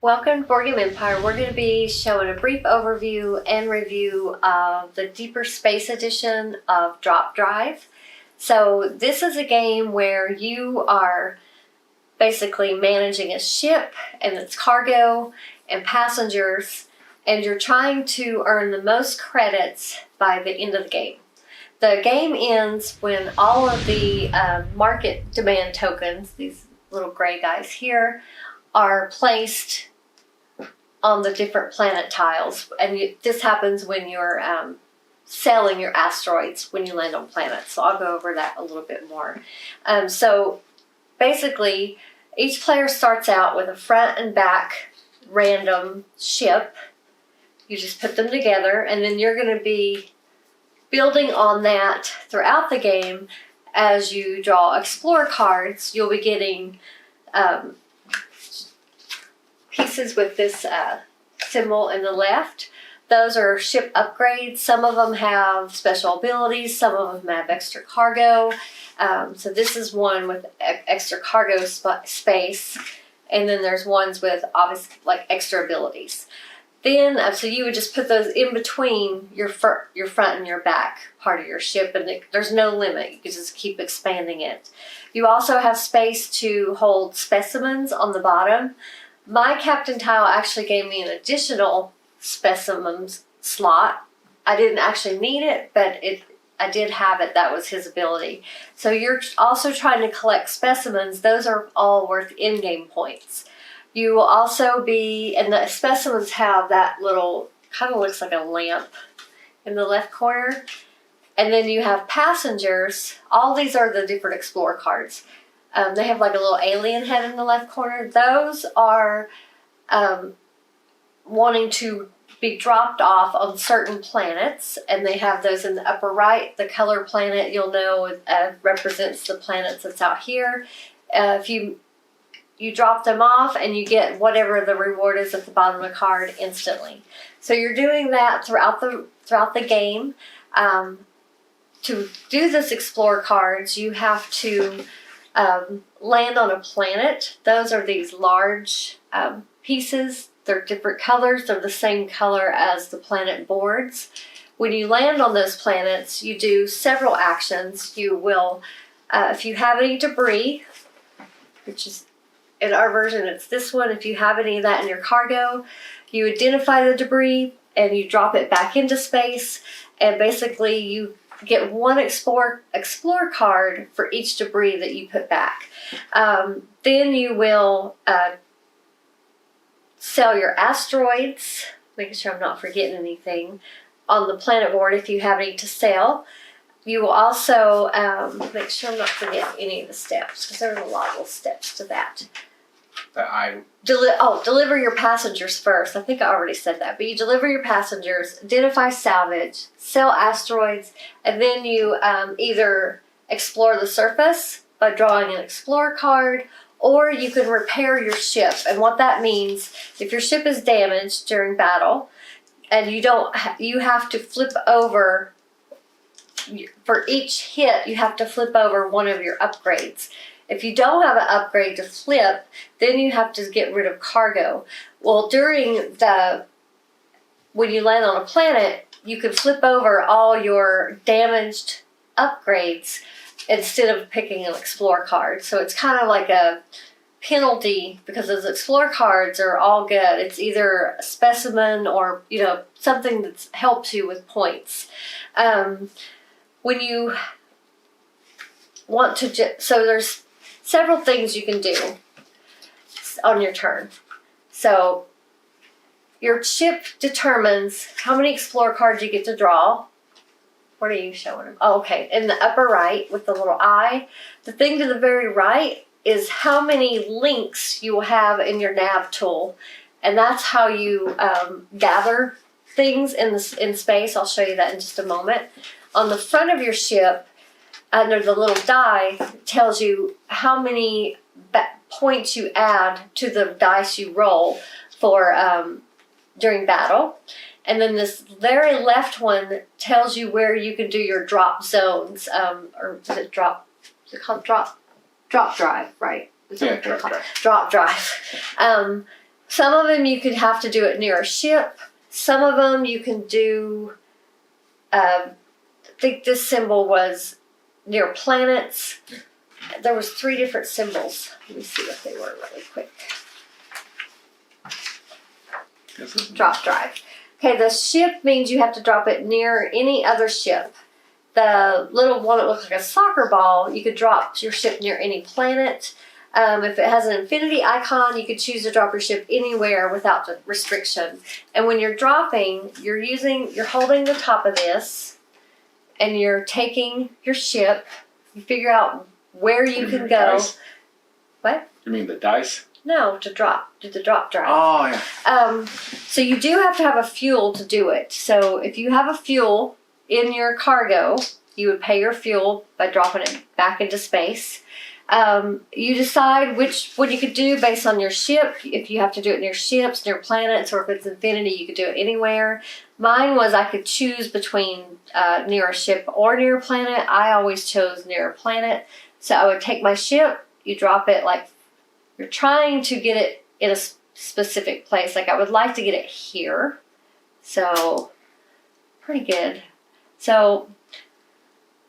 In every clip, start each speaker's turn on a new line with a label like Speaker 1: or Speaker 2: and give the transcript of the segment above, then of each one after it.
Speaker 1: Welcome to Board Game Empire. We're going to be showing a brief overview and review of the Deeper Space edition of Drop Drive. So this is a game where you are basically managing a ship and its cargo and passengers, and you're trying to earn the most credits by the end of the game. The game ends when all of the market demand tokens, these little gray guys here, are placed on the different planet tiles, and this happens when you're selling your asteroids when you land on planets. So I'll go over that a little bit more. So basically, each player starts out with a front and back random ship. You just put them together, and then you're going to be building on that throughout the game. As you draw Explorer cards, you'll be getting pieces with this symbol in the left. Those are ship upgrades. Some of them have special abilities, some of them have extra cargo. So this is one with extra cargo space, and then there's ones with obviously like extra abilities. Then, so you would just put those in between your front and your back part of your ship, and there's no limit. You can just keep expanding it. You also have space to hold specimens on the bottom. My captain tile actually gave me an additional specimens slot. I didn't actually need it, but I did have it. That was his ability. So you're also trying to collect specimens. Those are all worth in-game points. You will also be, and the specimens have that little, kind of looks like a lamp in the left corner. And then you have passengers. All these are the different Explorer cards. They have like a little alien head in the left corner. Those are wanting to be dropped off on certain planets, and they have those in the upper right. The color planet, you'll know, represents the planets that's out here. If you drop them off, and you get whatever the reward is at the bottom of the card instantly. So you're doing that throughout the game. To do this Explorer cards, you have to land on a planet. Those are these large pieces. They're different colors. They're the same color as the planet boards. When you land on those planets, you do several actions. You will, if you have any debris, which is in our version, it's this one. If you have any of that in your cargo, you identify the debris and you drop it back into space, and basically you get one Explorer card for each debris that you put back. Then you will sell your asteroids, making sure I'm not forgetting anything, on the planet board if you have any to sell. You will also make sure I'm not forgetting any of the steps, because there are a lot of little steps to that. Deliver your passengers first. I think I already said that, but you deliver your passengers, identify salvage, sell asteroids, and then you either explore the surface by drawing an Explorer card, or you can repair your ship. And what that means, if your ship is damaged during battle, and you have to flip over, for each hit, you have to flip over one of your upgrades. If you don't have an upgrade to flip, then you have to get rid of cargo. Well, when you land on a planet, you can flip over all your damaged upgrades instead of picking an Explorer card. So it's kind of like a penalty, because those Explorer cards are all good. It's either a specimen or, something that helps you with points. When you want to, so there's several things you can do on your turn. So your ship determines how many Explorer cards you get to draw. What are you showing them? Oh, okay. In the upper right with the little eye. The thing to the very right is how many links you will have in your nav tool. And that's how you gather things in space. I'll show you that in just a moment. On the front of your ship, under the little die, tells you how many points you add to the dice you roll for during battle. And then this very left one tells you where you can do your drop zones, or is it drop? Is it called drop drive? Right?
Speaker 2: Yeah, drop drive.
Speaker 1: Drop drive. Some of them you could have to do it near a ship. Some of them you can do, I think this symbol was near planets. There was 3 different symbols. Let me see what they were really quick. Drop drive. Okay, the ship means you have to drop it near any other ship. The little one that looks like a soccer ball, you could drop your ship near any planet. If it has an infinity icon, you could choose to drop your ship anywhere without the restriction. And when you're dropping, you're holding the top of this, and you're taking your ship. You figure out where you can go.
Speaker 2: Dice?
Speaker 1: What?
Speaker 2: You mean the dice?
Speaker 1: No, do the drop drive.
Speaker 2: Oh, yeah.
Speaker 1: So you do have to have a fuel to do it. So if you have a fuel in your cargo, you would pay your fuel by dropping it back into space. You decide which one you could do based on your ship. If you have to do it near ships, near planets, or if it's infinity, you could do it anywhere. Mine was I could choose between near a ship or near a planet. I always chose near a planet. So I would take my ship, you drop it like you're trying to get it in a specific place. Like I would like to get it here. So pretty good. So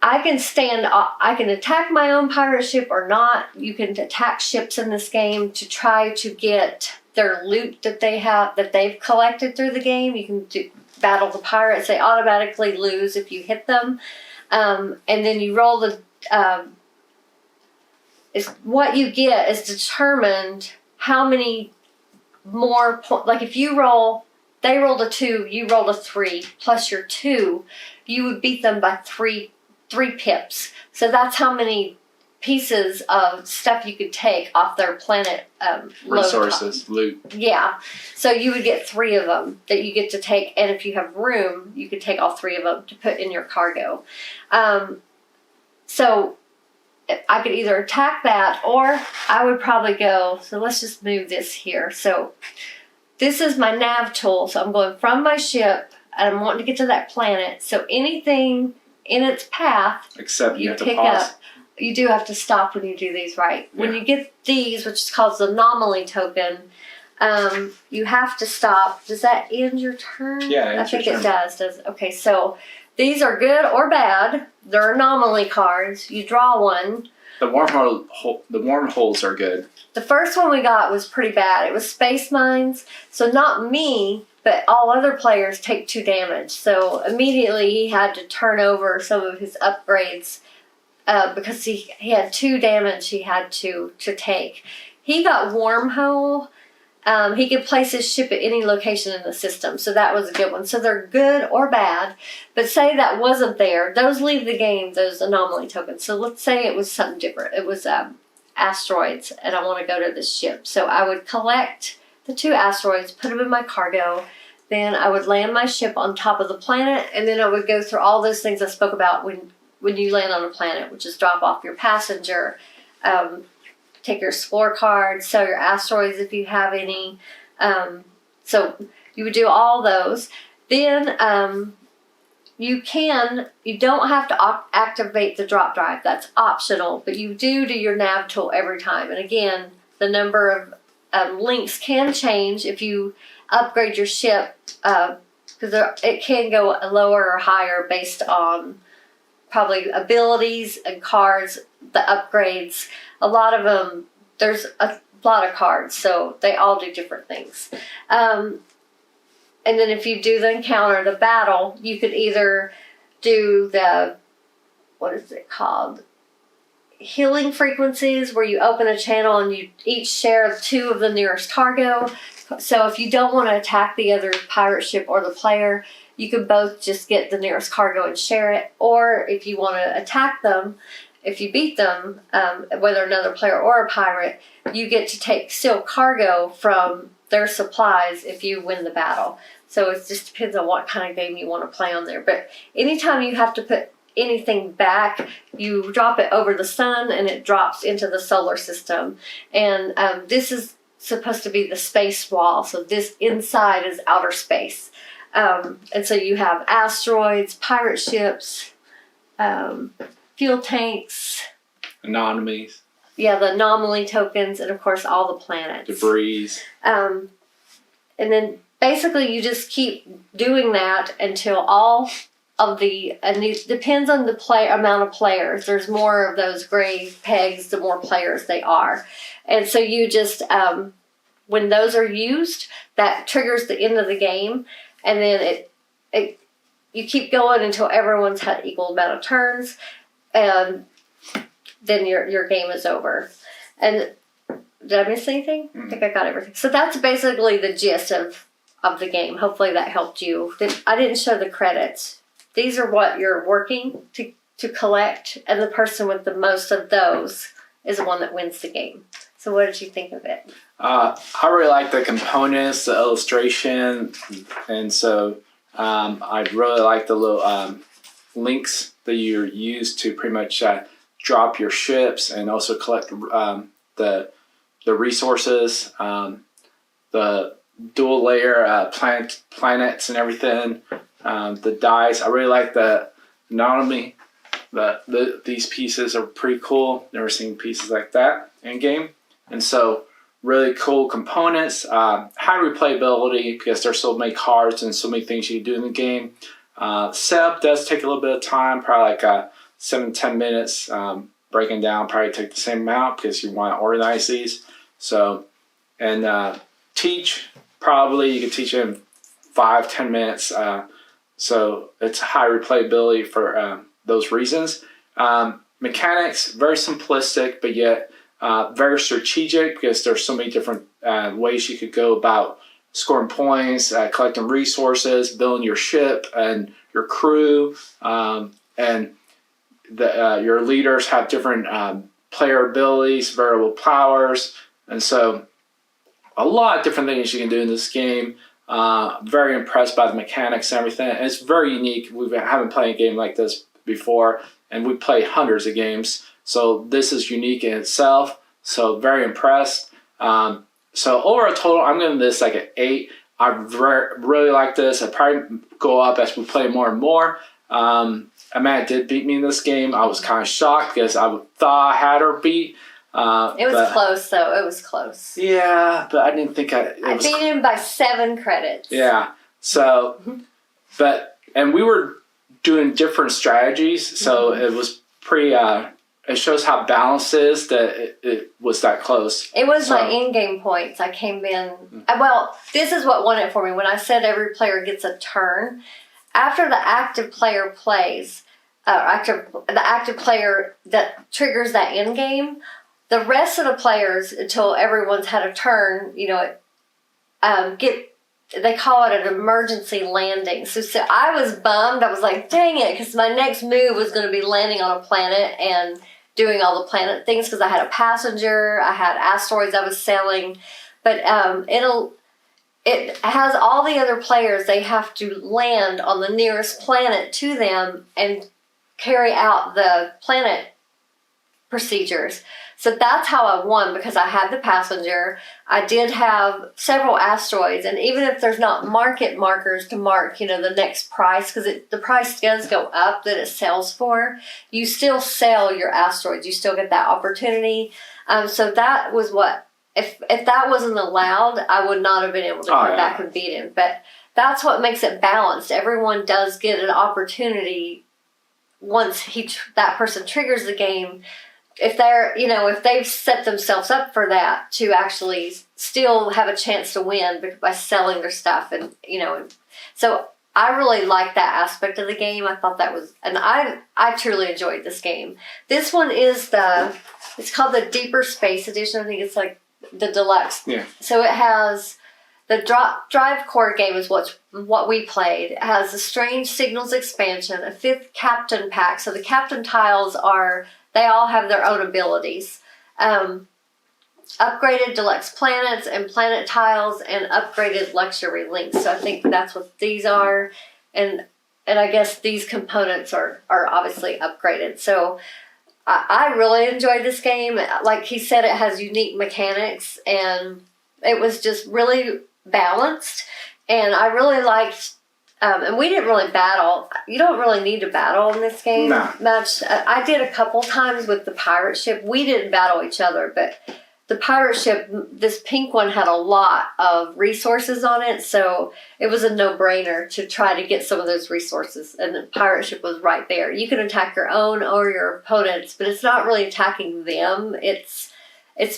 Speaker 1: I can attack my own pirate ship or not. You can attack ships in this game to try to get their loot that they've collected through the game. You can battle the pirates. They automatically lose if you hit them. And then you roll the... what you get is determined how many more... Like if you roll... They rolled a 2, you rolled a 3, plus your 2, you would beat them by 3 pips. So that's how many pieces of stuff you could take off their planet
Speaker 2: resources, loot.
Speaker 1: Yeah. So you would get 3 of them that you get to take, and if you have room, you could take all 3 of them to put in your cargo. So I could either attack that, or I would probably go, so let's just move this here. So this is my nav tool. So I'm going from my ship, and I'm wanting to get to that planet. So anything in its path,
Speaker 2: except you have to
Speaker 1: pick
Speaker 2: pause.
Speaker 1: up. You do have to stop when you do these, right?
Speaker 2: Yeah.
Speaker 1: When you get these, which is called the anomaly token, you have to stop. Does that end your turn?
Speaker 2: Yeah,
Speaker 1: I think
Speaker 2: your
Speaker 1: it
Speaker 2: turn.
Speaker 1: does. Okay, so these are good or bad. They're anomaly cards. You draw one.
Speaker 2: The wormholes are good.
Speaker 1: The first one we got was pretty bad. It was space mines. So not me, but all other players take 2 damage. So immediately he had to turn over some of his upgrades because he had 2 damage he had to take. He got wormhole. He could place his ship at any location in the system. So that was a good one. So they're good or bad. But say that wasn't there. Those leave the game, those anomaly tokens. So let's say it was something different. It was asteroids, and I want to go to this ship. So I would collect the 2 asteroids, put them in my cargo. Then I would land my ship on top of the planet, and then I would go through all those things I spoke about when you land on a planet, which is drop off your passenger, take your explore card, sell your asteroids if you have any. So you would do all those. Then you don't have to activate the drop drive. That's optional, but you do your nav tool every time. And again, the number of links can change if you upgrade your ship, because it can go lower or higher based on probably abilities and cards, the upgrades. A lot of them, there's a lot of cards, so they all do different things. And then if you do the encounter, the battle, you could either do the, what is it called? Healing frequencies, where you open a channel and you each share 2 of the nearest cargo. So if you don't want to attack the other pirate ship or the player, you can both just get the nearest cargo and share it. Or if you want to attack them, if you beat them, whether another player or a pirate, you get to take still cargo from their supplies if you win the battle. So it just depends on what kind of game you want to play on there. But anytime you have to put anything back, you drop it over the sun and it drops into the solar system. And this is supposed to be the space wall. So this inside is outer space. And so you have asteroids, pirate ships, fuel tanks.
Speaker 2: Anomalies.
Speaker 1: Yeah, the anomaly tokens, and of course all the planets.
Speaker 2: Debris.
Speaker 1: and then basically you just keep doing that until all of the, and it depends on the amount of players. There's more of those gray pegs, the more players they are. And so you just, when those are used, that triggers the end of the game. And then you keep going until everyone's had equal amount of turns. And then your game is over. And did I miss anything? I think I got everything. So that's basically the gist of the game. Hopefully that helped you. I didn't show the credits. These are what you're working to collect, and the person with the most of those is the one that wins the game. So what did you think of it?
Speaker 3: I really like the components, the illustration, and so I really like the little links that you use to pretty much drop your ships and also collect the resources, the dual layer planets and everything, the dice. I really like the anatomy. These pieces are pretty cool. Never seen pieces like that in game, and so really cool components. High replayability because there's so many cards and so many things you can do in the game. Setup does take a little bit of time, probably like 7-10 minutes. Breaking down probably take the same amount because you want to organize these. So, and teach, probably you can teach it in 5-10 minutes. So it's high replayability for those reasons. Mechanics, very simplistic, but yet very strategic because there's so many different ways you could go about scoring points, collecting resources, building your ship and your crew, and your leaders have different player abilities, variable powers, and so a lot of different things you can do in this game. Very impressed by the mechanics and everything. And it's very unique. We haven't played a game like this before, and we played hundreds of games. So this is unique in itself. So very impressed. So overall total, I'm giving this like an 8. I really like this. I'd probably go up as we play more and more. Amanda did beat me in this game. I was kind of shocked because I thought I had her beat.
Speaker 1: It was close, though. It was close.
Speaker 3: Yeah, but I didn't think
Speaker 1: I beat him by 7 credits.
Speaker 3: Yeah. So, and we were doing different strategies, so it was pretty. It shows how balanced it is that it was that close.
Speaker 1: It was my in-game points. I came in. Well, this is what won it for me. When I said every player gets a turn, after the active player plays, the active player that triggers that end game, the rest of the players, until everyone's had a turn, they call it an emergency landing. So I was bummed. I was like, dang it, because my next move was going to be landing on a planet and doing all the planet things because I had a passenger, I had asteroids I was sailing, but it has all the other players. They have to land on the nearest planet to them and carry out the planet procedures. So that's how I won, because I had the passenger. I did have several asteroids, and even if there's not market markers to mark, the next price, because the price does go up that it sells for, you still sell your asteroids. You still get that opportunity. So that was what, if that wasn't allowed, I would not have been able to come back and beat him. But that's what makes it balanced. Everyone does get an opportunity once that person triggers the game. If they're, if they've set themselves up for that, to actually still have a chance to win by selling their stuff, and so I really like that aspect of the game. I thought that was, and I truly enjoyed this game. This one is it's called the Deeper Space Edition. I think it's like the deluxe.
Speaker 3: Yeah.
Speaker 1: So it has the Drive Core game is what we played. It has the Strange Signals expansion, a 5th Captain pack. So the Captain tiles they all have their own abilities. Upgraded deluxe planets and planet tiles, and upgraded luxury links. So I think that's what these are. And I guess these components are obviously upgraded. So I really enjoyed this game. Like he said, it has unique mechanics, and it was just really balanced. And I really liked... and we didn't really battle. You don't really need to battle in this game much. I did a couple times with the pirate ship. We didn't battle each other, but the pirate ship, this pink one had a lot of resources on it, so it was a no-brainer to try to get some of those resources, and the pirate ship was right there. You can attack your own or your opponents, but it's not really attacking them. It's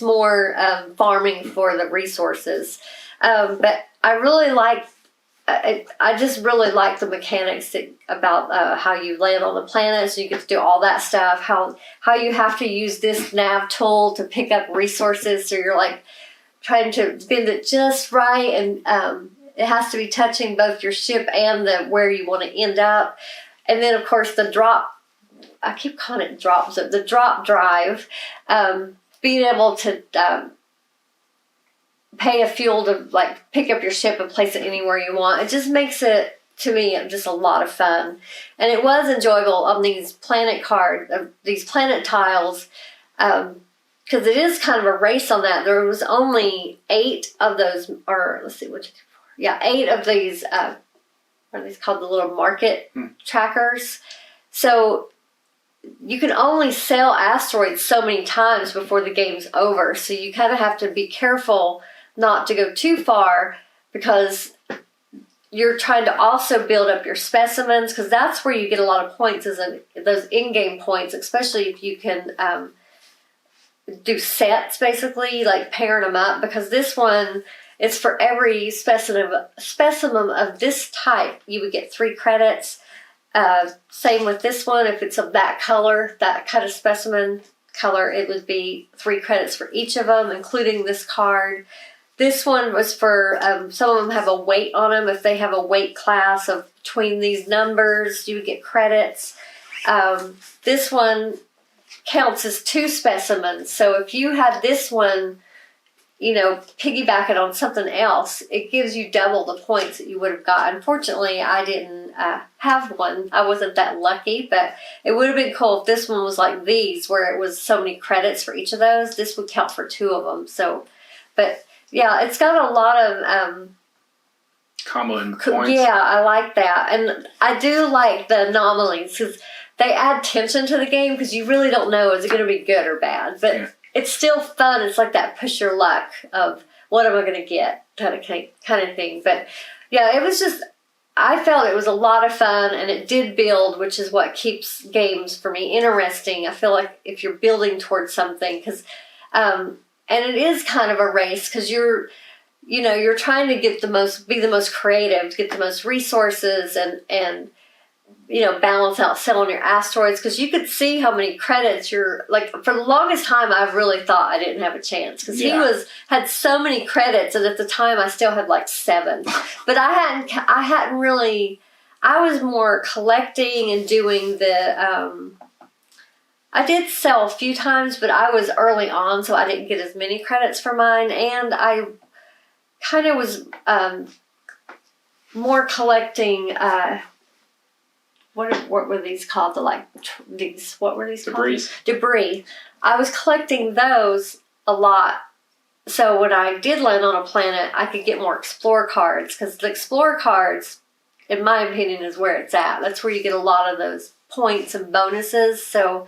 Speaker 1: more farming for the resources. But I really like, I just really like the mechanics about how you land on the planet, so you get to do all that stuff, how you have to use this nav tool to pick up resources, so you're like trying to bend it just right, and it has to be touching both your ship and where you want to end up. And then of course the drop, I keep calling it drops, the drop drive, being able to pay a fuel to like pick up your ship and place it anywhere you want. It just makes it, to me, just a lot of fun. And it was enjoyable on these planet these planet tiles, because it is kind of a race on that. There was only 8 of those, or let's see, 8 of these, what are these called, the little market trackers. So you can only sell asteroids so many times before the game's over. So you kind of have to be careful not to go too far, because you're trying to also build up your specimens, because that's where you get a lot of points, is those in-game points, especially if you can do sets, basically, like pairing them up, because this one, it's for every specimen of this type, you would get 3 credits. Same with this one, if it's of that color, that kind of specimen color, it would be 3 credits for each of them, including this card. This one was for, some of them have a weight on them. If they have a weight class of between these numbers, you would get credits. This one counts as 2 specimens. So if you had this one, piggyback it on something else, it gives you double the points that you would have got. Unfortunately, I didn't have one. I wasn't that lucky, but it would have been cool if this one was like these, where it was so many credits for each of those. This would count for 2 of them. So, but yeah, it's got a lot of
Speaker 2: comboing points.
Speaker 1: Yeah, I like that. And I do like the anomalies, because they add tension to the game, because you really don't know, is it going to be good or bad. But it's still fun. It's like that push your luck of, what am I going to get kind of thing. But yeah, it was just, I felt it was a lot of fun, and it did build, which is what keeps games for me interesting. I feel like if you're building towards something, because and it is kind of a race, because you're trying to be the most creative, get the most resources, and balance out selling your asteroids, because you could see how many credits you're, like, for the longest time I really thought I didn't have a chance, because he had so many credits, and at the time I still had like 7. But I hadn't really, I was more collecting and doing the I did sell a few times, but I was early on, so I didn't get as many credits for mine, and I kind of was more collecting, what were these called? What were these called? Debris. I was collecting those a lot, so when I did land on a planet, I could get more Explorer cards, because the Explorer cards, in my opinion, is where it's at. That's where you get a lot of those points and bonuses, so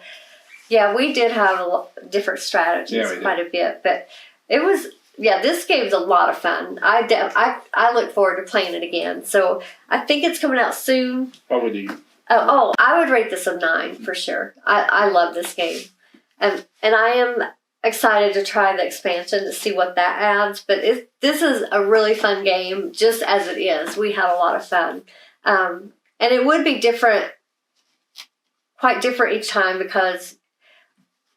Speaker 1: yeah, we did have different strategies, quite a bit, but it was, this game's a lot of fun. I look forward to playing it again. So I think it's coming out soon.
Speaker 2: What would you?
Speaker 1: I would rate this a 9 for sure. I love this game, and I am excited to try the expansion to see what that adds. But this is a really fun game, just as it is. We had a lot of fun, and it would be different, quite different each time, because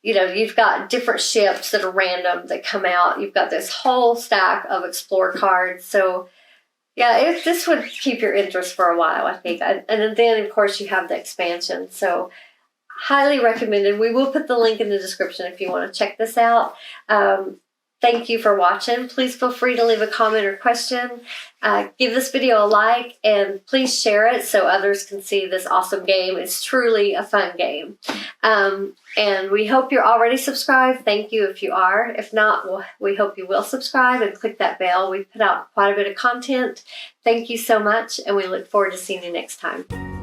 Speaker 1: you've got different ships that are random that come out. You've got this whole stack of Explorer cards. So, yeah, this would keep your interest for a while, I think. And then, of course, you have the expansion. So, highly recommended. We will put the link in the description if you want to check this out. Thank you for watching. Please feel free to leave a comment or question. Give this video a like, and please share it so others can see this awesome game. It's truly a fun game. And we hope you're already subscribed. Thank you if you are. If not, we hope you will subscribe and click that bell. We put out quite a bit of content. Thank you so much, and we look forward to seeing you next time.